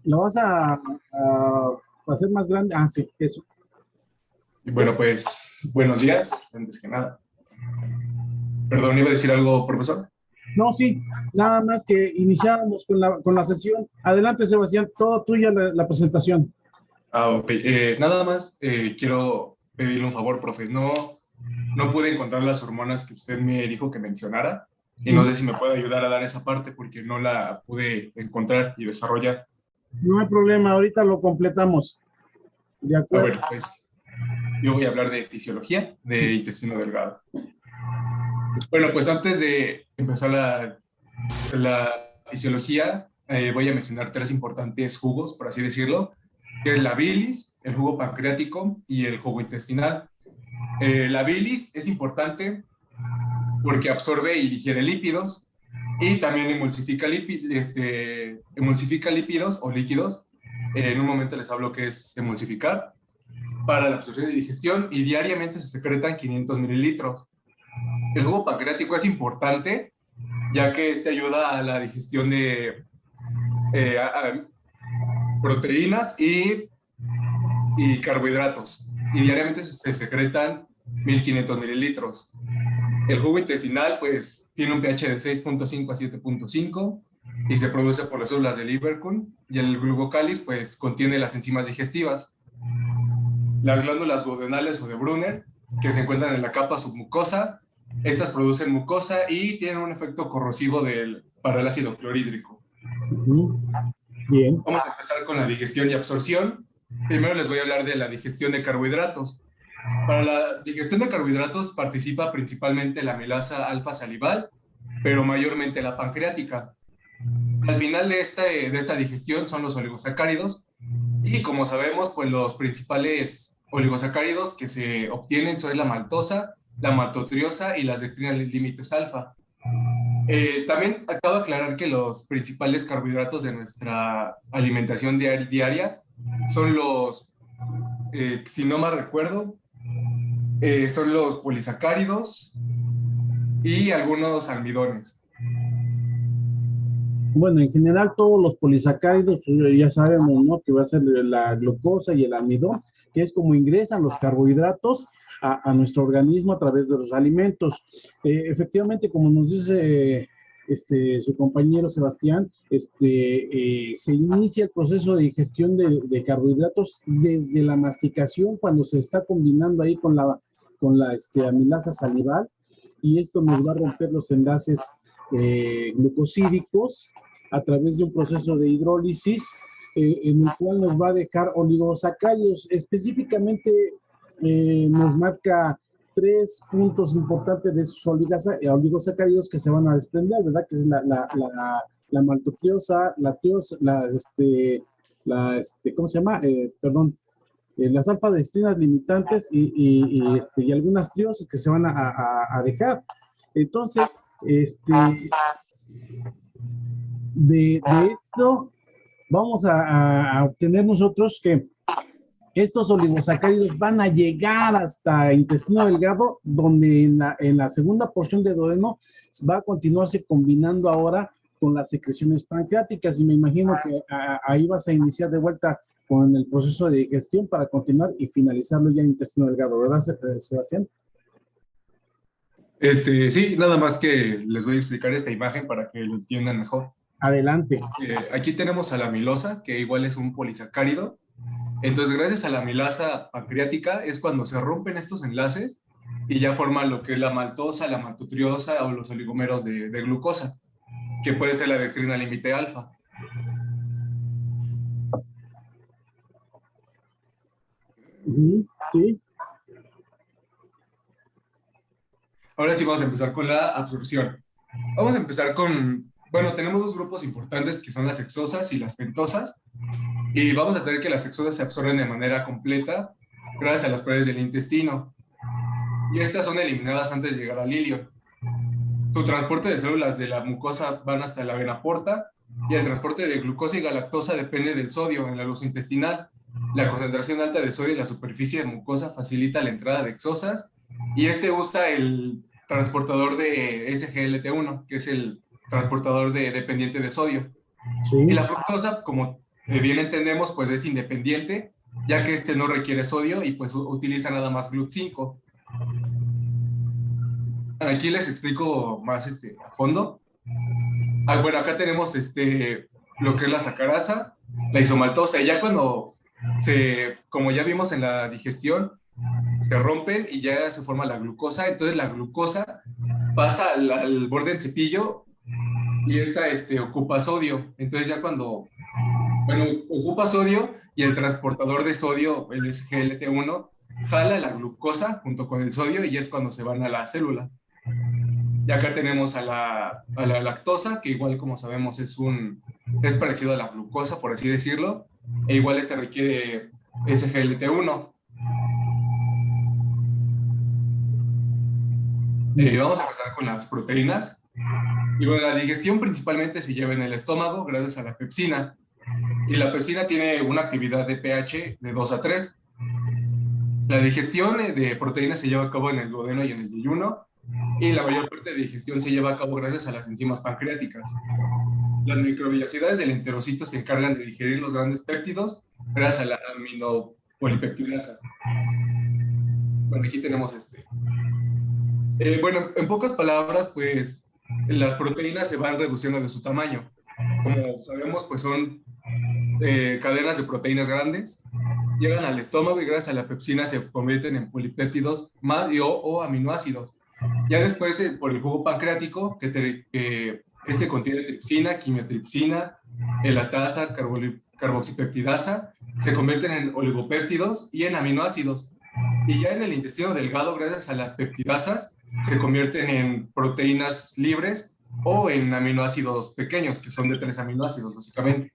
¿Lo vas a hacer más grande? Ah, sí, eso. Y bueno, pues, buenos días, antes que nada. Perdón, ¿iba a decir algo, profesor? No, sí, nada más que iniciamos con la sesión. Adelante, Sebastián, todo tuya la presentación. Ok. Nada más quiero pedirle un favor, profe. No pude encontrar las hormonas que usted me dijo que mencionara y no sé si me puede ayudar a dar esa parte porque no la pude encontrar y desarrollar. No hay problema, ahorita lo completamos. De A acuerdo. ver, pues yo voy a hablar de fisiología de intestino delgado. Bueno, pues antes de empezar la fisiología, voy a mencionar tres importantes jugos, por así decirlo, que es la bilis, el jugo pancreático y el jugo intestinal. La bilis es importante porque absorbe y digiere lípidos y también emulsifica lípidos o líquidos. En un momento les hablo que es emulsificar para la absorción y digestión y diariamente se secretan 500 mililitros. El jugo pancreático es importante ya que este ayuda a la digestión de a proteínas y carbohidratos. Y diariamente se secretan 1500 mililitros. El jugo intestinal, pues, tiene un pH de 6.5 a 7.5 y se produce por las células del Ibercun. Y el glucócalis, pues, contiene las enzimas digestivas. Las glándulas duodenales o de Brunner, que se encuentran en la capa submucosa, estas producen mucosa y tienen un efecto corrosivo para el ácido clorhídrico. Ujú. Bien. Vamos a empezar con la digestión y absorción. Primero les voy a hablar de la digestión de carbohidratos. Para la digestión de carbohidratos participa principalmente la amilasa alfa salival, pero mayormente la pancreática. Al final de esta digestión son los oligosacáridos y como sabemos, pues los principales oligosacáridos que se obtienen son la maltosa, la maltotriosa y las dextrinas límites alfa. También acabo de aclarar que los principales carbohidratos de nuestra alimentación diaria son si no mal recuerdo, son los polisacáridos y algunos almidones. Bueno, en general todos los polisacáridos, pues, ya sabemos, ¿no? Que va a ser la glucosa y el almidón, que es como ingresan los carbohidratos a nuestro organismo a través de los alimentos. Efectivamente, como nos dice su compañero Sebastián, se inicia el proceso de digestión de carbohidratos desde la masticación, cuando se está combinando ahí con la amilasa salival, y esto nos va a romper los enlaces glucosídicos a través de un proceso de hidrólisis en el cual nos va a dejar oligosacáridos. Específicamente nos marca tres puntos importantes de esos oligosacáridos que se van a desprender, ¿verdad? Que es la maltotriosa, ¿cómo se llama? Perdón, las alfa-dextrinas limitantes y algunas triosas que se van a dejar. Entonces, de esto vamos a obtener nosotros que estos oligosacáridos van a llegar hasta el intestino delgado, donde en la segunda porción de duodeno va a continuarse combinando ahora con las secreciones pancreáticas, y me imagino que ahí vas a iniciar de vuelta con el proceso de digestión para continuar y finalizarlo ya en el intestino delgado, ¿verdad, Sebastián? Sí, nada más que les voy a explicar esta imagen para que lo entiendan mejor. Adelante. Aquí tenemos a la amilosa, que igual es un polisacárido. Entonces, gracias a la amilasa pancreática es cuando se rompen estos enlaces y ya forman lo que es la maltosa, la maltotriosa o los oligómeros de glucosa, que puede ser la dextrina límite alfa. Sí. Ahora sí vamos a empezar con la absorción. Vamos a empezar bueno, tenemos dos grupos importantes que son las exosas y las pentosas, y vamos a tener que las exosas se absorben de manera completa gracias a las paredes del intestino, y estas son eliminadas antes de llegar al ilio. Su transporte de células de la mucosa van hasta la vena porta, y el transporte de glucosa y galactosa depende del sodio en la luz intestinal. La concentración alta de sodio en la superficie de mucosa facilita la entrada de exosas, y usa el transportador de SGLT1, que es el transportador dependiente de sodio. Y Sí. la fructosa, como bien entendemos, pues es independiente, ya que este no requiere sodio y pues utiliza nada más GLUT5. Aquí les explico más a fondo. Bueno, acá tenemos lo que es la sacarasa, la isomaltosa, y ya cuando como ya vimos en la digestión, se rompen y ya se forma la glucosa. Entonces la glucosa pasa al borde del cepillo y esta ocupa sodio. Entonces ya cuando, bueno, ocupa sodio y el transportador de sodio, el SGLT1, jala la glucosa junto con el sodio y es cuando se van a la célula. Y acá tenemos a la lactosa, que igual como sabemos es parecido a la glucosa, por así decirlo, e igual se requiere SGLT1. Vamos a empezar con las proteínas. Y bueno, la digestión principalmente se lleva en el estómago gracias a la pepsina. Y la pepsina tiene una actividad de pH de 2 a 3. La digestión de proteínas se lleva a cabo en el duodeno y en el yeyuno. Y la mayor parte de digestión se lleva a cabo gracias a las enzimas pancreáticas. Las microvellosidades del enterocito se encargan de digerir los grandes péptidos gracias a la aminopolipeptidasa. Bueno, aquí tenemos bueno, en pocas palabras, pues las proteínas se van reduciendo de su tamaño. Como sabemos, pues son cadenas de proteínas grandes, llegan al estómago y gracias a la pepsina se convierten en polipéptidos o aminoácidos. Ya después, por el jugo pancreático, que contiene tripsina, quimiotripsina, elastasa, carboxipeptidasa, se convierten en oligopéptidos y en aminoácidos. Y ya en el intestino delgado, gracias a las peptidasas, se convierten en proteínas libres o en aminoácidos pequeños, que son de 3 aminoácidos, básicamente.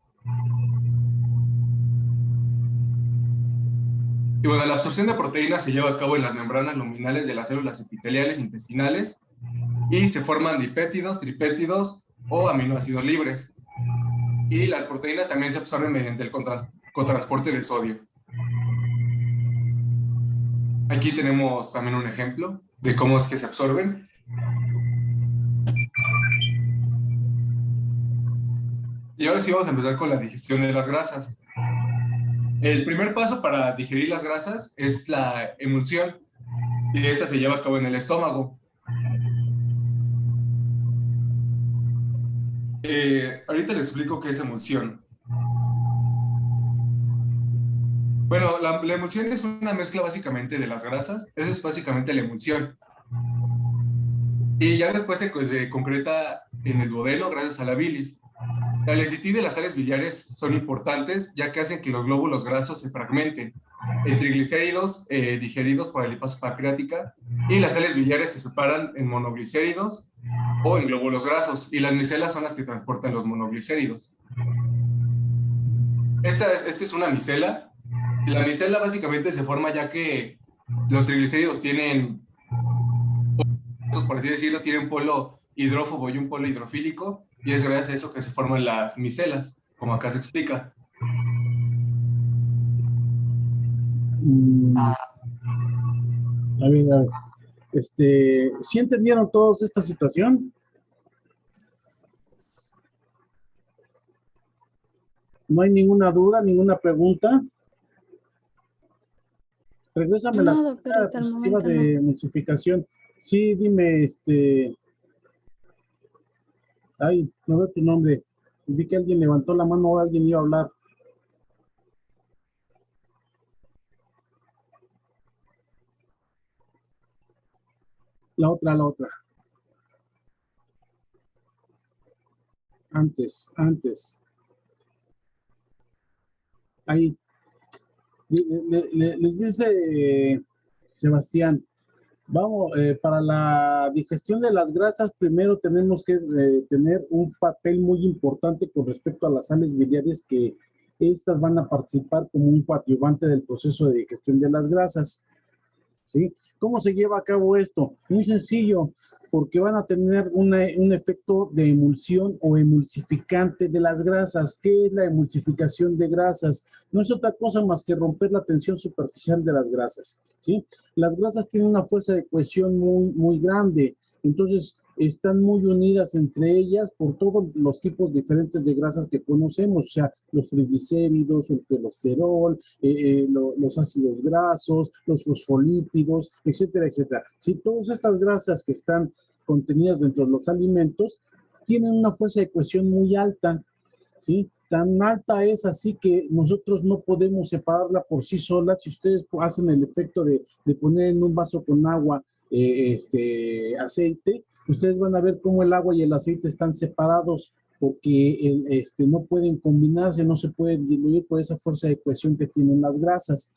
Y bueno, la absorción de proteínas se lleva a cabo en las membranas luminales de las células epiteliales intestinales y se forman dipéptidos, tripéptidos o aminoácidos libres. Y las proteínas también se absorben mediante el cotransporte de sodio. Aquí tenemos también un ejemplo de cómo es que se absorben. Y ahora sí vamos a empezar con la digestión de las grasas. El primer paso para digerir las grasas es la emulsión, y esta se lleva a cabo en el estómago. Ahorita les explico qué es emulsión. Bueno, la emulsión es una mezcla básicamente de las grasas, eso es básicamente la emulsión. Y ya después se concreta en el duodeno gracias a la bilis. La lecitina y las sales biliares son importantes ya que hacen que los glóbulos grasos se fragmenten. El triglicéridos digeridos por la lipasa pancreática y las sales biliares se separan en monoglicéridos o en glóbulos grasos, y las micelas son las que transportan los monoglicéridos. Esta es una micela. La micela básicamente se forma ya que los triglicéridos tienen, por así decirlo, tienen un polo hidrófobo y un polo hidrofílico, y es gracias a eso que se forman las micelas, como acá se explica. A ver, ¿sí entendieron todos esta situación? ¿No hay ninguna duda, ninguna pregunta? Regrésame No, la doctor, hasta el diapositiva momento de no. emulsificación. Sí, dime, ay, no veo tu nombre. Vi que alguien levantó la mano o alguien iba a hablar. La otra. Antes. Ahí. Les dice Sebastián, vamos, para la digestión de las grasas, primero tenemos que tener un papel muy importante con respecto a las sales biliares, que estas van a participar como un coadyuvante del proceso de digestión de las grasas. ¿Sí? ¿Cómo se lleva a cabo esto? Muy sencillo, porque van a tener un efecto de emulsión o emulsificante de las grasas. ¿Qué es la emulsificación de grasas? No es otra cosa más que romper la tensión superficial de las grasas, ¿sí? Las grasas tienen una fuerza de cohesión muy grande. Entonces, están muy unidas entre ellas por todos los tipos diferentes de grasas que conocemos, o sea, los triglicéridos, el colesterol, los ácidos grasos, los fosfolípidos, etcétera, etcétera. Si todas estas grasas que están contenidas dentro de los alimentos tienen una fuerza de cohesión muy alta, ¿sí? Tan alta es así que nosotros no podemos separarla por sí sola. Si ustedes hacen el efecto de poner en un vaso con agua aceite, ustedes van a ver cómo el agua y el aceite están separados porque no pueden combinarse, no se pueden diluir por esa fuerza de cohesión que tienen las grasas.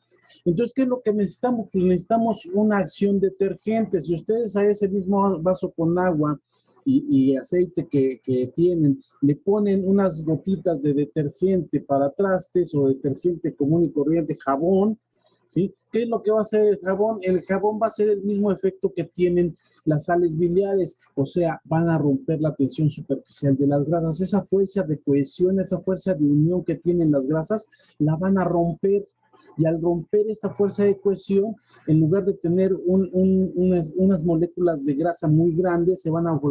Entonces, ¿qué es lo que necesitamos? Pues necesitamos una acción detergente. Si ustedes a ese mismo vaso con agua y aceite que tienen, le ponen unas gotitas de detergente para trastes o detergente común y corriente, jabón, ¿sí? ¿Qué es lo que va a hacer el jabón? El jabón va a hacer el mismo efecto que tienen las sales biliares, o sea, van a romper la tensión superficial de las grasas. Esa fuerza de cohesión, esa fuerza de unión que tienen las grasas, la van a romper. Y al romper esta fuerza de cohesión, en lugar de tener unas moléculas de grasa muy grandes, se van a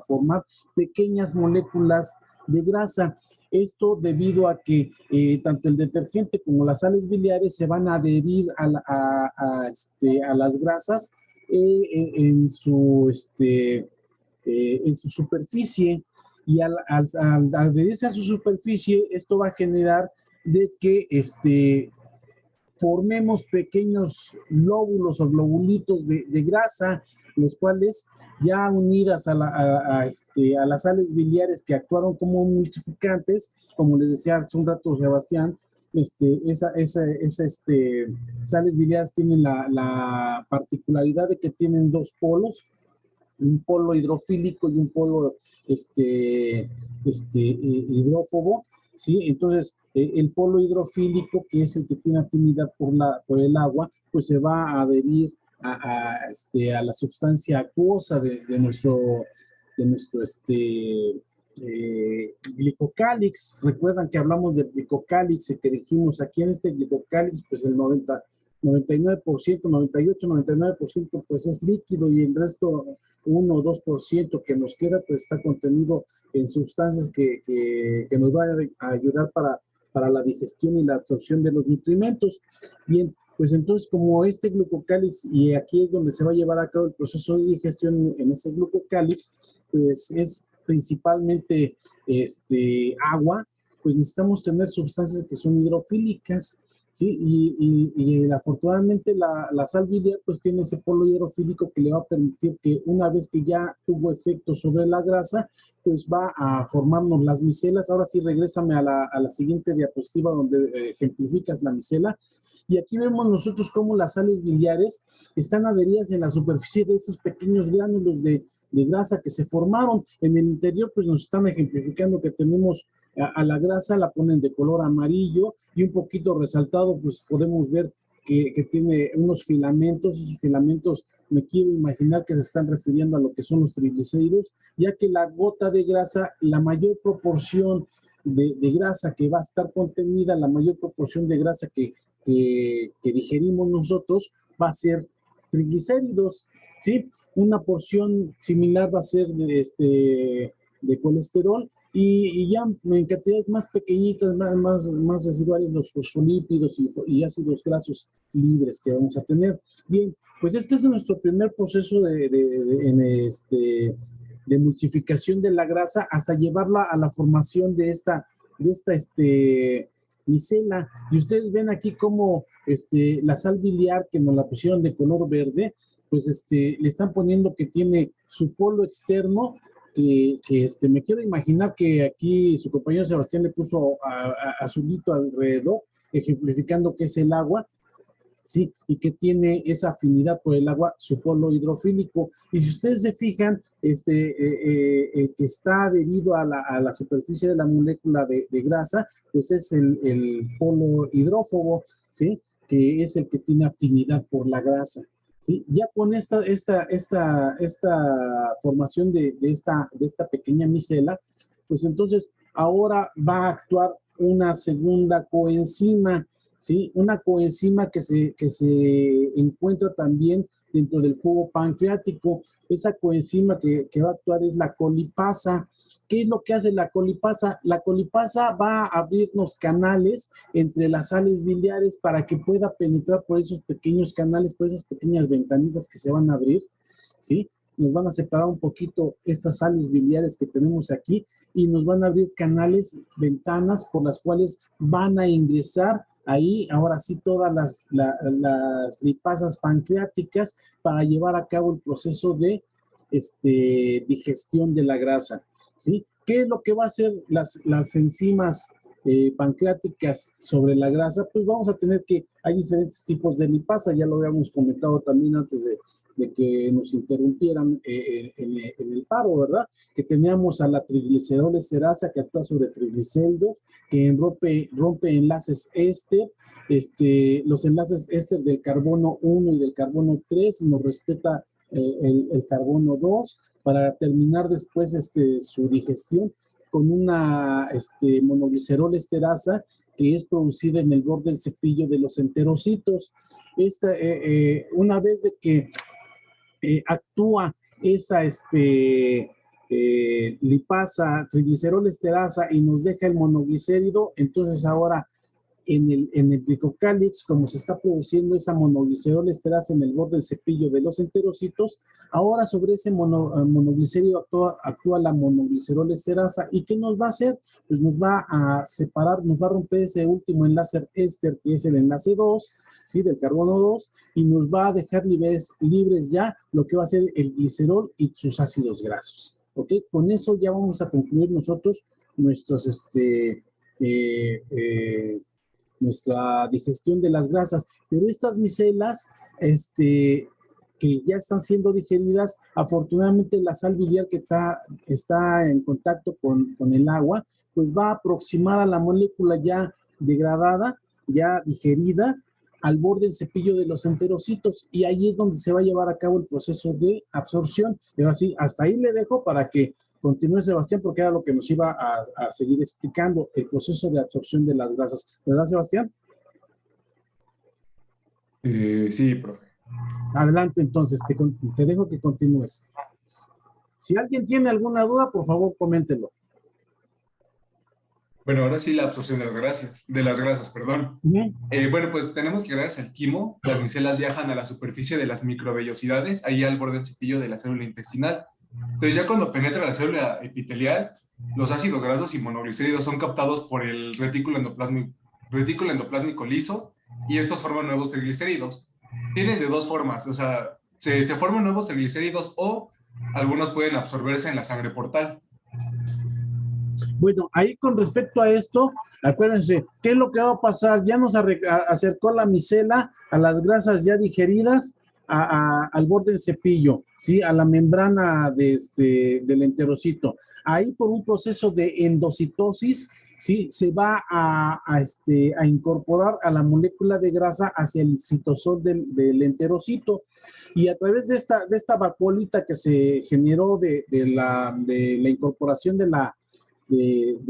formar pequeñas moléculas de grasa. Esto debido a que tanto el detergente como las sales biliares se van a adherir a las grasas en su superficie. Y al adherirse a su superficie, esto va a generar de que formemos pequeños lóbulos o globulitos de grasa, los cuales ya unidas a las sales biliares que actuaron como emulsificantes, como les decía hace un rato Sebastián, sales biliares tienen la particularidad de que tienen dos polos, un polo hidrofílico y un polo hidrófobo, ¿sí? Entonces, el polo hidrofílico, que es el que tiene afinidad por el agua, pues se va a adherir a la sustancia acuosa de nuestro glicocálix. Recuerdan que hablamos del glicocálix y que dijimos aquí en este glicocálix, pues el 99%, 98, 99% pues es líquido y el resto 1 o 2% que nos queda pues está contenido en sustancias que nos van a ayudar para la digestión y la absorción de los nutrimentos. Bien, pues entonces como este glucocálix, y aquí es donde se va a llevar a cabo el proceso de digestión en ese glucocálix, pues es principalmente agua, pues necesitamos tener sustancias que son hidrofílicas, ¿sí? Y afortunadamente la sal biliar pues tiene ese polo hidrofílico que le va a permitir que una vez que ya tuvo efecto sobre la grasa, pues va a formarnos las micelas. Ahora sí, regrésame a la siguiente diapositiva donde ejemplificas la micela. Y aquí vemos nosotros cómo las sales biliares están adheridas en la superficie de esos pequeños gránulos de grasa que se formaron. En el interior, pues nos están ejemplificando que tenemos a la grasa, la ponen de color amarillo y un poquito resaltado, pues podemos ver que tiene unos filamentos. Esos filamentos me quiero imaginar que se están refiriendo a lo que son los triglicéridos, ya que la gota de grasa, la mayor proporción de grasa que va a estar contenida, la mayor proporción de grasa que digerimos nosotros va a ser triglicéridos, ¿sí? Una porción similar va a ser de colesterol y ya en cantidades más pequeñitas, más residuales, los fosfolípidos y ácidos grasos libres que vamos a tener. Bien, pues este es nuestro primer proceso de emulsificación de la grasa hasta llevarla a la formación de esta micela. Y ustedes ven aquí cómo la sal biliar que nos la pusieron de color verde, pues le están poniendo que tiene su polo externo, que me quiero imaginar que aquí su compañero Sebastián le puso azulito alrededor, ejemplificando que es el agua, ¿sí? Y que tiene esa afinidad por el agua, su polo hidrofílico. Y si ustedes se fijan, el que está adherido a la superficie de la molécula de grasa, pues es el polo hidrófobo, ¿sí? Que es el que tiene afinidad por la grasa. ¿Sí? Ya con esta formación de esta pequeña micela, pues entonces ahora va a actuar una segunda coenzima, ¿sí? Una coenzima que se encuentra también dentro del jugo pancreático. Esa coenzima que va a actuar es la colipasa. ¿Qué es lo que hace la colipasa? La colipasa va a abrirnos canales entre las sales biliares para que pueda penetrar por esos pequeños canales, por esas pequeñas ventanitas que se van a abrir, ¿sí? Nos van a separar un poquito estas sales biliares que tenemos aquí y nos van a abrir canales, ventanas por las cuales van a ingresar ahí, ahora sí, todas las lipasas pancreáticas para llevar a cabo el proceso de digestión de la grasa, ¿sí? ¿Qué es lo que va a hacer las enzimas pancreáticas sobre la grasa? Pues vamos a tener que, hay diferentes tipos de lipasa, ya lo habíamos comentado también antes de que nos interrumpieran en el paro, ¿verdad? Que teníamos a la triglicerol esterasa que actúa sobre triglicéridos, que rompe enlaces éster, los enlaces éster del carbono 1 y del carbono 3 y nos respeta el carbono 2 para terminar después su digestión con una monoglicerol esterasa que es producida en el borde del cepillo de los enterocitos. Una vez de que actúa esa lipasa, triglicerol esterasa y nos deja el monoglicérido, entonces ahora en el glicocálix, como se está produciendo esa monoglicerol esterasa en el borde del cepillo de los enterocitos, ahora sobre ese monoglicérido actúa la monoglicerol esterasa. ¿Y qué nos va a hacer? Pues nos va a separar, nos va a romper ese último enlace éster, que es el enlace 2, ¿sí? Del carbono 2, y nos va a dejar libres ya lo que va a ser el glicerol y sus ácidos grasos. ¿Ok? Con eso ya vamos a concluir nosotros nuestros, nuestra digestión de las grasas, pero estas micelas, que ya están siendo digeridas, afortunadamente la sal biliar que está en contacto con el agua, pues va a aproximar a la molécula ya degradada, ya digerida, al borde del cepillo de los enterocitos, y ahí es donde se va a llevar a cabo el proceso de absorción. Pero así, hasta ahí le dejo para que continúe Sebastián, porque era lo que nos iba a seguir explicando, el proceso de absorción de las grasas. ¿Verdad, Sebastián? Sí, profe. Adelante, entonces, te dejo que continúes. Si alguien tiene alguna duda, por favor, coméntelo. Bueno, ahora sí la absorción de las grasas, perdón. Bueno, pues tenemos que gracias al quimo, las micelas viajan a la superficie de las microvellosidades, ahí al borde del cepillo de la célula intestinal. Entonces ya cuando penetra la célula epitelial, los ácidos grasos y monoglicéridos son captados por el retículo endoplásmico liso y estos forman nuevos triglicéridos. Tienen de dos formas, o sea, se forman nuevos triglicéridos o algunos pueden absorberse en la sangre portal. Bueno, ahí con respecto a esto, acuérdense, ¿qué es lo que va a pasar? Ya nos acercó la micela a las grasas ya digeridas al borde del cepillo, ¿sí? A la membrana del enterocito. Ahí por un proceso de endocitosis, ¿sí? Se va a incorporar a la molécula de grasa hacia el citosol del enterocito. Y a través de esta vacuolita que se generó de la incorporación de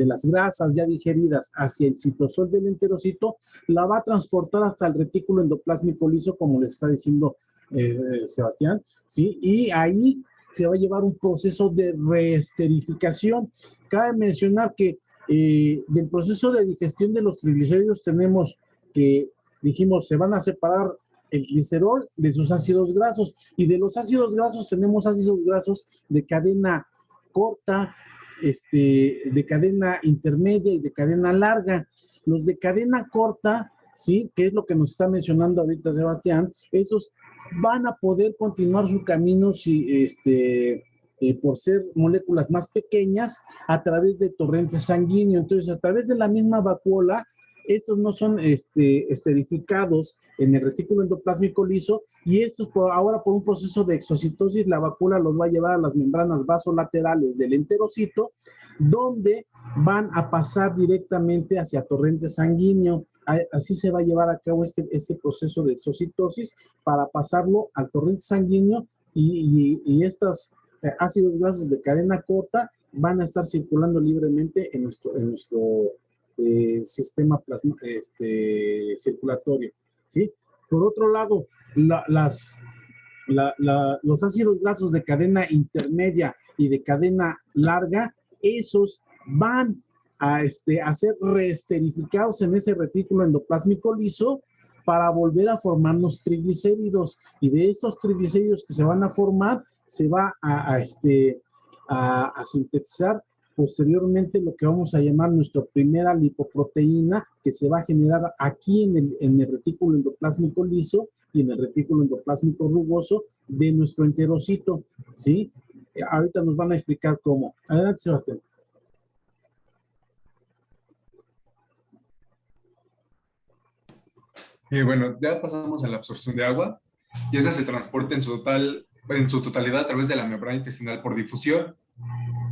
las grasas ya digeridas hacia el citosol del enterocito, la va a transportar hasta el retículo endoplásmico liso, como les está diciendo Sebastián, ¿sí? Y ahí se va a llevar un proceso de reesterificación. Cabe mencionar que del proceso de digestión de los triglicéridos tenemos que, dijimos, se van a separar el glicerol de sus ácidos grasos, y de los ácidos grasos tenemos ácidos grasos de cadena corta, de cadena intermedia y de cadena larga. Los de cadena corta, ¿sí? Que es lo que nos está mencionando ahorita Sebastián, esos van a poder continuar su camino si, por ser moléculas más pequeñas a través de torrente sanguíneo. Entonces, a través de la misma vacuola, estos no son esterificados en el retículo endoplásmico liso, y estos ahora por un proceso de exocitosis, la vacuola los va a llevar a las membranas vasolaterales del enterocito, donde van a pasar directamente hacia torrente sanguíneo. Así se va a llevar a cabo este proceso de exocitosis para pasarlo al torrente sanguíneo, y estos ácidos grasos de cadena corta van a estar circulando libremente en nuestro sistema circulatorio, ¿sí? Por otro lado, las los ácidos grasos de cadena intermedia y de cadena larga, esos van a ser reesterificados en ese retículo endoplásmico liso para volver a formarnos triglicéridos. Y de estos triglicéridos que se van a formar, se va a sintetizar posteriormente lo que vamos a llamar nuestra primera lipoproteína, que se va a generar aquí en el retículo endoplásmico liso y en el retículo endoplásmico rugoso de nuestro enterocito, ¿sí? Ahorita nos van a explicar cómo. Adelante, Sebastián. Bueno, ya pasamos a la absorción de agua y esa se transporta en su totalidad a través de la membrana intestinal por difusión.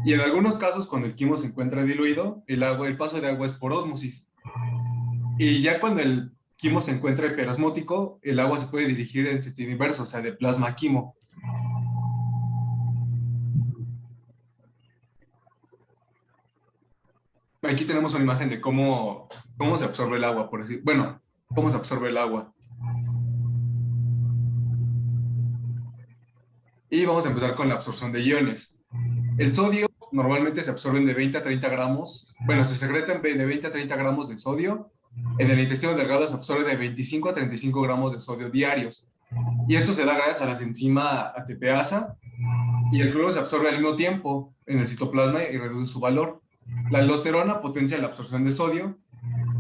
Y en algunos casos, cuando el quimo se encuentra diluido, el paso de agua es por ósmosis. Y ya cuando el quimo se encuentra hiperosmótico, el agua se puede dirigir en sentido inverso, o sea, de plasma a quimo. Aquí tenemos una imagen de cómo se absorbe el agua, por decir, bueno, cómo se absorbe el agua. Y vamos a empezar con la absorción de iones. El sodio normalmente se absorben de 20 a 30 gramos, bueno, se secretan de 20 a 30 gramos de sodio. En el intestino delgado se absorbe de 25 a 35 gramos de sodio diarios. Y esto se da gracias a la enzima ATPasa. Y el cloro se absorbe al mismo tiempo en el citoplasma y reduce su valor. La aldosterona potencia la absorción de sodio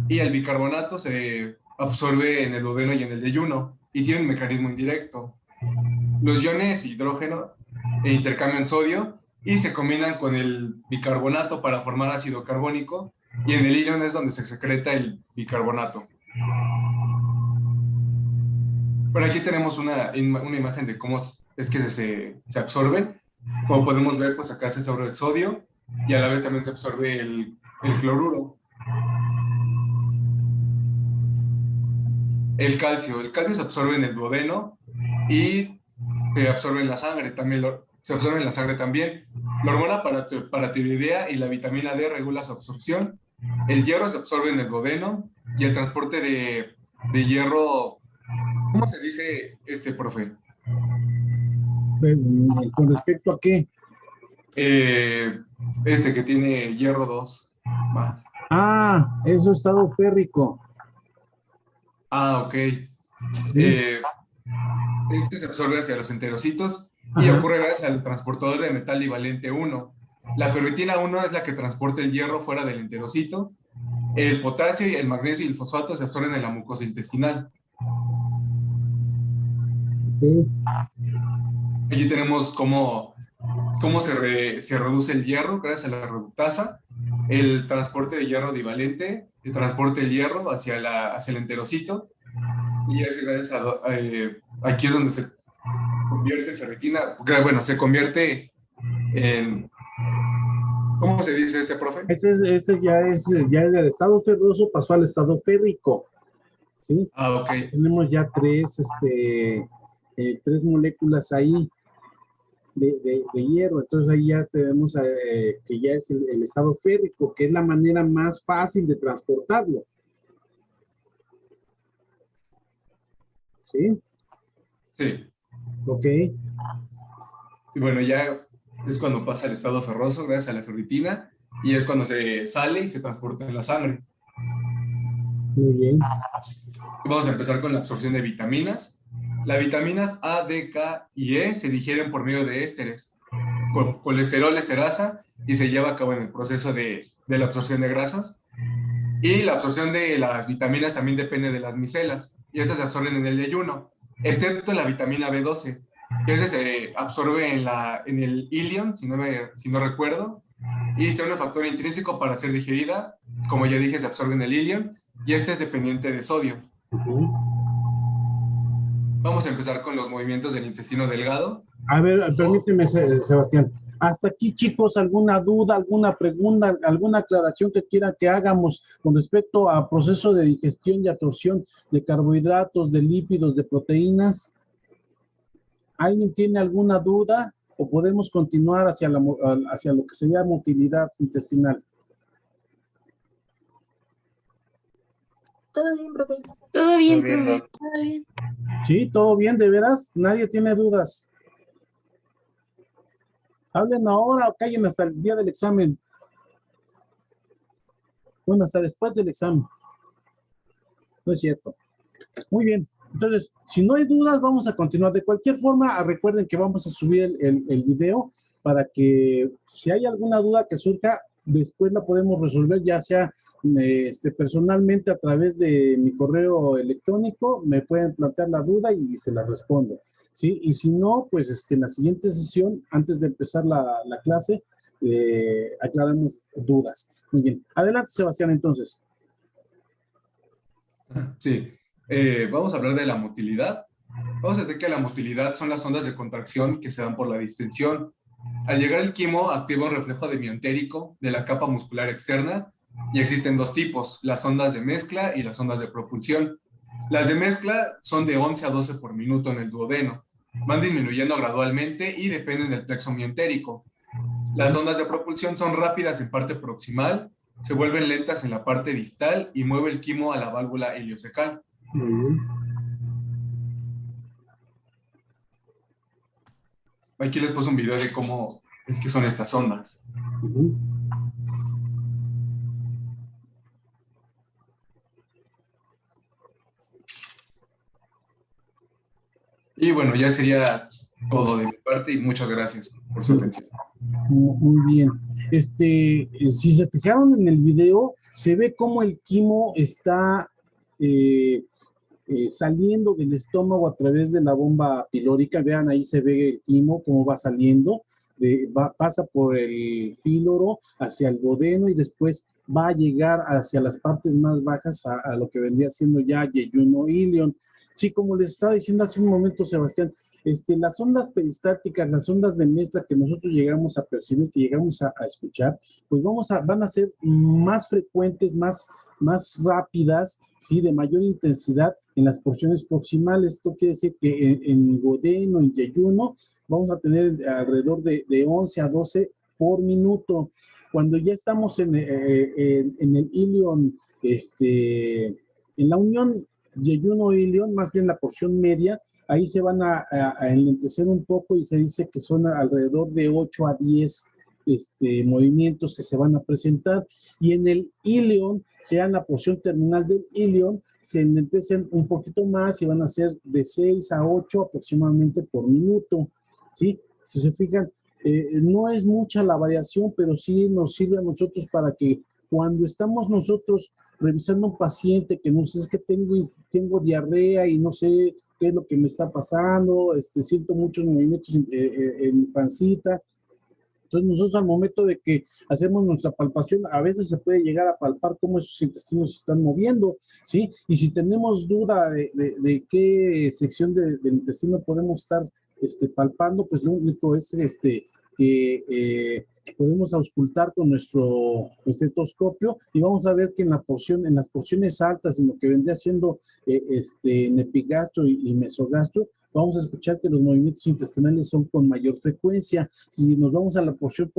y el bicarbonato se absorbe en el duodeno y en el yeyuno y tiene un mecanismo indirecto. Los iones hidrógeno intercambian sodio y se combinan con el bicarbonato para formar ácido carbónico y en el ilion es donde se secreta el bicarbonato. Bueno, aquí tenemos una imagen de cómo es que se absorbe. Como podemos ver, pues acá se absorbe el sodio y a la vez también se absorbe el cloruro. El calcio se absorbe en el duodeno y se absorbe en la sangre también. Se absorbe en la sangre también. La hormona paratiroidea y la vitamina D regula su absorción. El hierro se absorbe en el duodeno y el transporte de hierro. ¿Cómo se dice profe? ¿Con respecto a qué? Que tiene hierro 2. Va. Ah, eso estado férrico. Ah, ok. Sí. Se absorbe hacia los enterocitos y Ajá. ocurre gracias al transportador de metal divalente 1. La ferritina 1 es la que transporta el hierro fuera del enterocito. El potasio, el magnesio y el fosfato se absorben en la mucosa intestinal. Okay. Allí tenemos cómo se reduce el hierro gracias a la reductasa, el transporte de hierro divalente, el transporte del hierro hacia el enterocito, y es gracias aquí es donde se convierte en ferritina, bueno, se convierte en, ¿cómo se dice profe? Ese ya es del estado ferroso, pasó al estado férrico, ¿sí? Ah, ok. Tenemos ya tres moléculas ahí de hierro, entonces ahí ya tenemos que ya es el estado férrico, que es la manera más fácil de transportarlo, ¿sí? Sí. Ok. Y bueno, ya es cuando pasa al estado ferroso gracias a la ferritina y es cuando se sale y se transporta en la sangre. Muy bien. Vamos a empezar con la absorción de vitaminas. Las vitaminas A, D, K y E se digieren por medio de ésteres, colesterol, esterasa, y se lleva a cabo en el proceso de la absorción de grasas. Y la absorción de las vitaminas también depende de las micelas, y estas se absorben en el ayuno, excepto la vitamina B12, que ese se absorbe en el ilion, si no recuerdo, y es un factor intrínseco para ser digerida. Como ya dije, se absorbe en el ilion, y este es dependiente de sodio. Vamos a empezar con los movimientos del intestino delgado. A ver, permíteme, Sebastián. Hasta aquí, chicos, ¿alguna duda, alguna pregunta, alguna aclaración que quiera que hagamos con respecto al proceso de digestión y absorción de carbohidratos, de lípidos, de proteínas? ¿Alguien tiene alguna duda o podemos continuar hacia lo que sería motilidad intestinal? Todo bien, profe. Todo bien, Todo bien, profe. Doc. Todo bien. Sí, todo bien, de veras, nadie tiene dudas. Hablen ahora o callen hasta el día del examen. Bueno, hasta después del examen. No es cierto. Muy bien. Entonces, si no hay dudas, vamos a continuar. De cualquier forma, recuerden que vamos a subir el video para que si hay alguna duda que surja, después la podemos resolver, ya sea personalmente a través de mi correo electrónico, me pueden plantear la duda y se la respondo. ¿Sí? Y si no, pues en la siguiente sesión, antes de empezar la clase, aclaramos dudas. Muy bien. Adelante, Sebastián, entonces. Sí, vamos a hablar de la motilidad. Vamos a decir que la motilidad son las ondas de contracción que se dan por la distensión. Al llegar el quimo, activa un reflejo de miotérico de la capa muscular externa y existen dos tipos, las ondas de mezcla y las ondas de propulsión. Las de mezcla son de 11 a 12 por minuto en el duodeno. Van disminuyendo gradualmente y dependen del plexo miotérico. Las ondas de propulsión son rápidas en parte proximal, se vuelven lentas en la parte distal y mueve el quimo a la válvula iliocecal. Aquí les puse un video de cómo es que son estas ondas. Y bueno, ya sería todo de mi parte y muchas gracias por su atención. Muy bien. Si se fijaron en el video, se ve cómo el quimo está saliendo del estómago a través de la bomba pilórica. Vean, ahí se ve el quimo, cómo va saliendo. Pasa por el píloro hacia el duodeno y después va a llegar hacia las partes más bajas a lo que vendría siendo ya yeyuno ilion. Sí, como les estaba diciendo hace un momento, Sebastián, las ondas peristálticas, las ondas de mezcla que nosotros llegamos a percibir, que llegamos a escuchar, pues van a ser más frecuentes, más rápidas, ¿sí? De mayor intensidad en las porciones proximales. Esto quiere decir que en duodeno, en yeyuno, vamos a tener alrededor de 11 a 12 por minuto. Cuando ya estamos en el ilion, en la unión yeyuno-ilion, más bien la porción media, ahí se van a enlentecer un poco y se dice que son alrededor de 8 a 10 movimientos que se van a presentar. Y en el ilion, sea en la porción terminal del ilion, se enlentecen un poquito más y van a ser de 6 a 8 aproximadamente por minuto, ¿sí? Si se fijan, no es mucha la variación, pero sí nos sirve a nosotros para que cuando estamos nosotros revisando a un paciente que no sé, es que tengo diarrea y no sé qué es lo que me está pasando, siento muchos movimientos en mi pancita. Entonces nosotros al momento de que hacemos nuestra palpación, a veces se puede llegar a palpar cómo esos intestinos se están moviendo, ¿sí? Y si tenemos duda de qué sección del intestino podemos estar palpando, pues lo único es que podemos auscultar con nuestro estetoscopio y vamos a ver que en las porciones altas, en lo que vendría siendo en epigastro y mesogastro, vamos a escuchar que los movimientos intestinales son con mayor frecuencia. Si nos vamos a la porción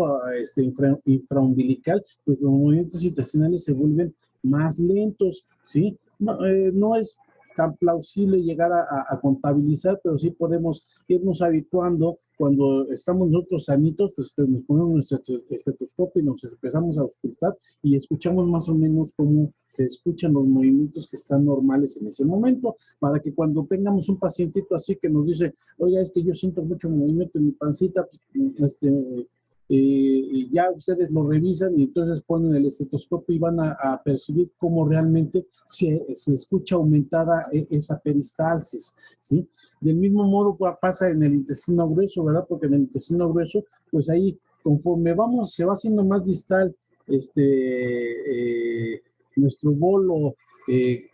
infraumbilical, pues los movimientos intestinales se vuelven más lentos, ¿sí? No es tan plausible llegar a contabilizar, pero sí podemos irnos habituando. Cuando estamos nosotros sanitos, pues nos ponemos nuestro estetoscopio y nos empezamos a auscultar y escuchamos más o menos cómo se escuchan los movimientos que están normales en ese momento, para que cuando tengamos un pacientito así que nos dice, oiga, es que yo siento mucho movimiento en mi pancita, y ya ustedes lo revisan y entonces ponen el estetoscopio y van a percibir cómo realmente se escucha aumentada esa peristalsis, ¿sí? Del mismo modo pasa en el intestino grueso, ¿verdad? Porque en el intestino grueso, pues ahí, conforme se va haciendo más distal nuestro bolo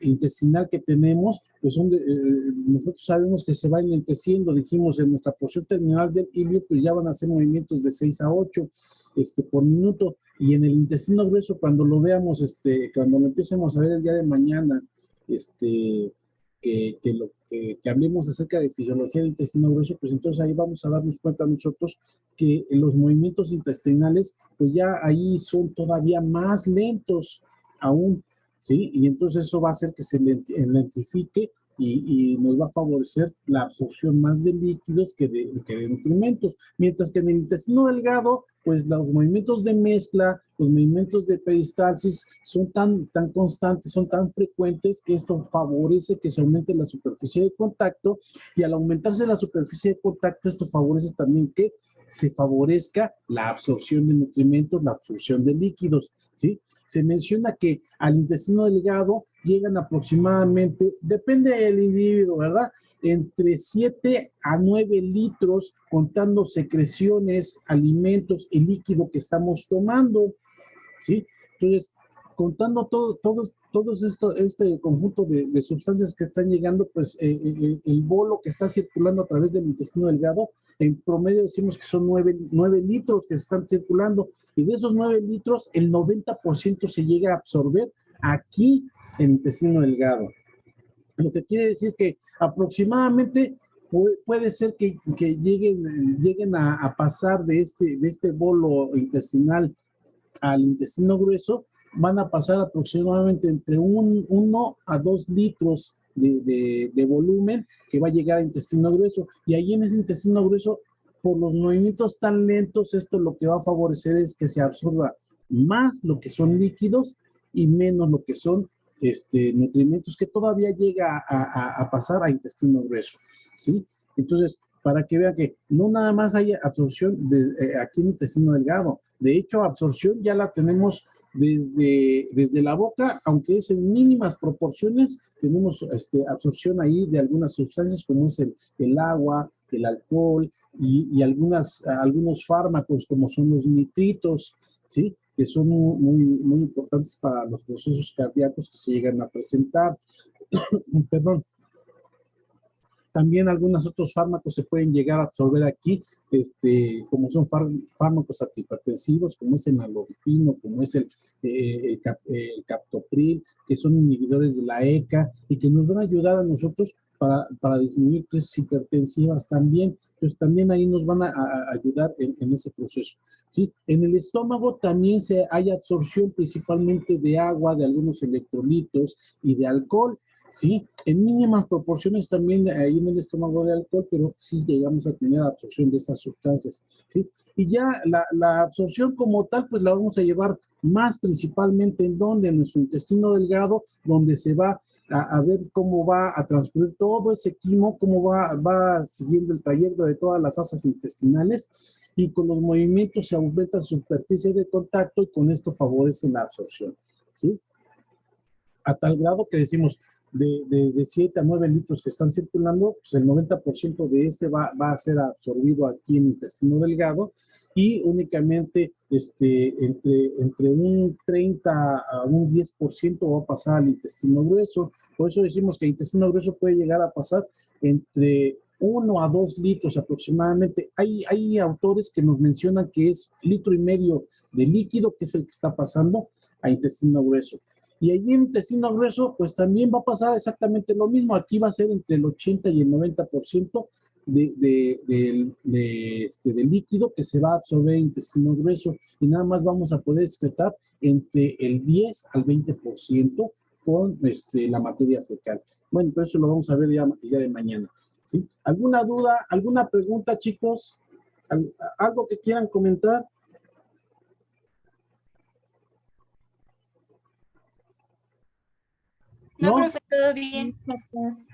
intestinal que tenemos, pues nosotros sabemos que se va enlenteciendo, dijimos, en nuestra porción terminal del ilio, pues ya van a hacer movimientos de 6 a 8 por minuto, y en el intestino grueso, cuando lo veamos, cuando lo empecemos a ver el día de mañana, que hablemos acerca de fisiología del intestino grueso, pues entonces ahí vamos a darnos cuenta nosotros que los movimientos intestinales, pues ya ahí son todavía más lentos aún. ¿sí? Y entonces eso va a hacer que se lentifique y nos va a favorecer la absorción más de líquidos que de nutrimentos. Mientras que en el intestino delgado, pues los movimientos de mezcla, los movimientos de peristalsis son tan constantes, son tan frecuentes que esto favorece que se aumente la superficie de contacto y al aumentarse la superficie de contacto, esto favorece también que se favorezca la absorción de nutrimentos, la absorción de líquidos, ¿sí? Se menciona que al intestino delgado llegan aproximadamente, depende del individuo, ¿verdad? Entre 7 a 9 litros contando secreciones, alimentos y líquido que estamos tomando, ¿sí? Entonces, contando este conjunto de sustancias que están llegando, pues el bolo que está circulando a través del intestino delgado, en promedio decimos que son 9 litros que se están circulando, y de esos 9 litros, el 90% se llega a absorber aquí en el intestino delgado. Lo que quiere decir que aproximadamente puede ser que lleguen a pasar de este bolo intestinal al intestino grueso, van a pasar aproximadamente entre 1 a 2 litros de volumen que va a llegar al intestino grueso. Y ahí en ese intestino grueso, por los movimientos tan lentos, esto lo que va a favorecer es que se absorba más lo que son líquidos y menos lo que son nutrimentos que todavía llega a pasar a intestino grueso, ¿sí? Entonces, para que vean que no nada más hay absorción aquí en el intestino delgado. De hecho, absorción ya la tenemos desde la boca, aunque es en mínimas proporciones, tenemos absorción ahí de algunas sustancias como es el agua, el alcohol y algunos fármacos como son los nitritos, ¿sí? Que son muy importantes para los procesos cardíacos que se llegan a presentar. Perdón. También algunos otros fármacos se pueden llegar a absorber aquí, como son fármacos antihipertensivos, como es el nalodipino, como es el captopril, que son inhibidores de la ECA y que nos van a ayudar a nosotros para disminuir crisis hipertensivas también. Entonces también ahí nos van a ayudar en ese proceso, ¿sí? En el estómago también hay absorción principalmente de agua, de algunos electrolitos y de alcohol, ¿sí? En mínimas proporciones también ahí en el estómago de alcohol, pero sí llegamos a tener absorción de estas sustancias, ¿sí? Y ya la absorción como tal, pues la vamos a llevar más principalmente en donde, en nuestro intestino delgado, donde se va a ver cómo va a transcurrir todo ese quimo, cómo va siguiendo el trayecto de todas las asas intestinales y con los movimientos se aumenta su superficie de contacto y con esto favorece la absorción, ¿sí? A tal grado que decimos, de 7 a 9 litros que están circulando, pues el 90% de va a ser absorbido aquí en el intestino delgado y únicamente entre un 30 a un 10% va a pasar al intestino grueso. Por eso decimos que el intestino grueso puede llegar a pasar entre 1 a 2 litros aproximadamente. Hay autores que nos mencionan que es 1,5 litros de líquido, que es el que está pasando a intestino grueso. Y allí en intestino grueso, pues también va a pasar exactamente lo mismo. Aquí va a ser entre el 80 y el 90% de líquido que se va a absorber en intestino grueso y nada más vamos a poder excretar entre el 10 al 20% con la materia fecal. Bueno, pero eso lo vamos a ver ya de mañana, ¿sí? ¿Alguna duda, alguna pregunta, chicos? ¿Algo que quieran comentar? No, profe, todo bien.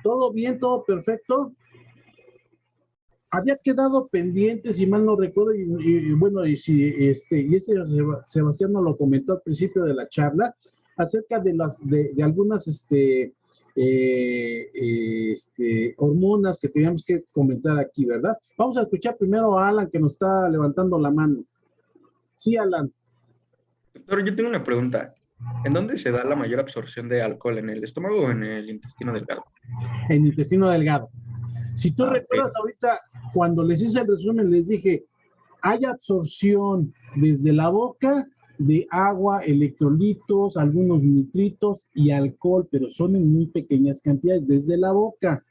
¿Todo bien, todo perfecto? Había quedado pendiente, si mal no recuerdo, y bueno, y si Sebastián nos lo comentó al principio de la charla, acerca de algunas hormonas que teníamos que comentar aquí, ¿verdad? Vamos a escuchar primero a Alan, que nos está levantando la mano. Sí, Alan. Doctor, yo tengo una pregunta. ¿En dónde se da la mayor absorción de alcohol? ¿En el estómago o en el intestino delgado? En el intestino delgado. Si tú recuerdas ahorita, cuando les hice el resumen, les dije, hay absorción desde la boca de agua, electrolitos, algunos nitritos y alcohol, pero son en muy pequeñas cantidades desde la boca,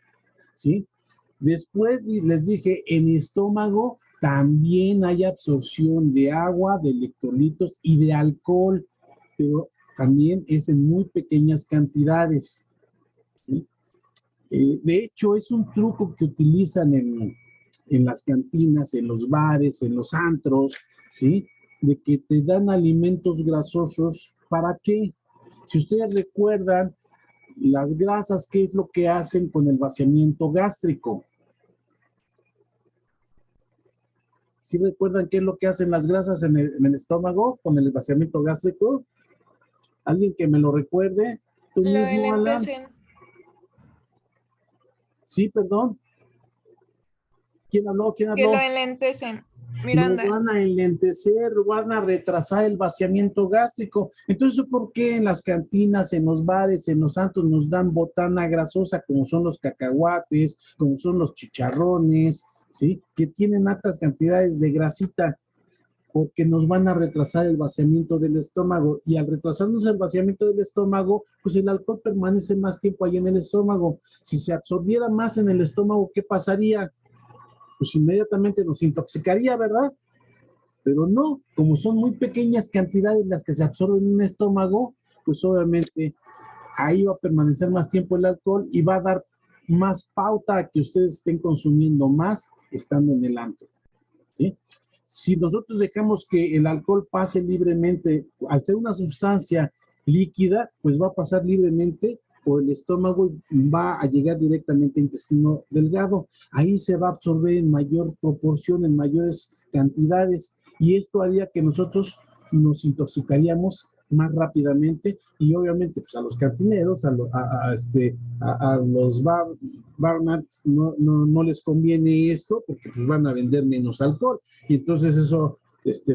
¿sí? Después les dije, en estómago también hay absorción de agua, de electrolitos y de alcohol, pero también es en muy pequeñas cantidades, ¿sí? De hecho, es un truco que utilizan en las cantinas, en los bares, en los antros, ¿sí? De que te dan alimentos grasosos. ¿Para qué? Si ustedes recuerdan, las grasas, ¿qué es lo que hacen con el vaciamiento gástrico? ¿Sí recuerdan qué es lo que hacen las grasas en el estómago con el vaciamiento gástrico? ¿Alguien que me lo recuerde? ¿Tú Lo mismo, Alan? enlentecen. Sí, perdón. ¿Quién habló? ¿Quién Que lo habló? enlentecen. Lo Miranda. van a enlentecer, van a retrasar el vaciamiento gástrico. Entonces, ¿por qué en las cantinas, en los bares, en los antros nos dan botana grasosa, como son los cacahuates, como son los chicharrones, ¿sí? Que tienen altas cantidades de grasita, porque nos van a retrasar el vaciamiento del estómago. Y al retrasarnos el vaciamiento del estómago, pues el alcohol permanece más tiempo ahí en el estómago. Si se absorbiera más en el estómago, ¿qué pasaría? Pues inmediatamente nos intoxicaría, ¿verdad? Pero no, como son muy pequeñas cantidades las que se absorben en un estómago, pues obviamente ahí va a permanecer más tiempo el alcohol y va a dar más pauta a que ustedes estén consumiendo más estando en el antro, ¿sí? Si nosotros dejamos que el alcohol pase libremente, al ser una sustancia líquida, pues va a pasar libremente por el estómago y va a llegar directamente al intestino delgado. Ahí se va a absorber en mayor proporción, en mayores cantidades, y esto haría que nosotros nos intoxicaríamos más rápidamente y obviamente pues a los cantineros, a los barmans no les conviene esto porque pues van a vender menos alcohol y entonces eso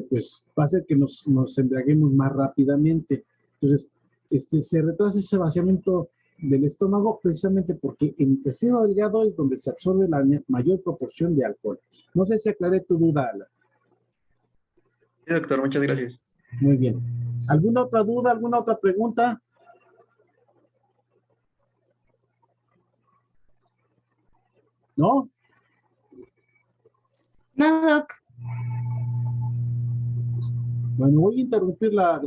pues va a hacer que nos embriaguemos más rápidamente. Entonces, se retrasa ese vaciamiento del estómago precisamente porque el intestino delgado es donde se absorbe la mayor proporción de alcohol. No sé si aclaré tu duda, Ala. Sí, doctor, muchas gracias. Muy bien. ¿Alguna otra duda, alguna otra pregunta? ¿No? No, Doc. Bueno, voy a interrumpir la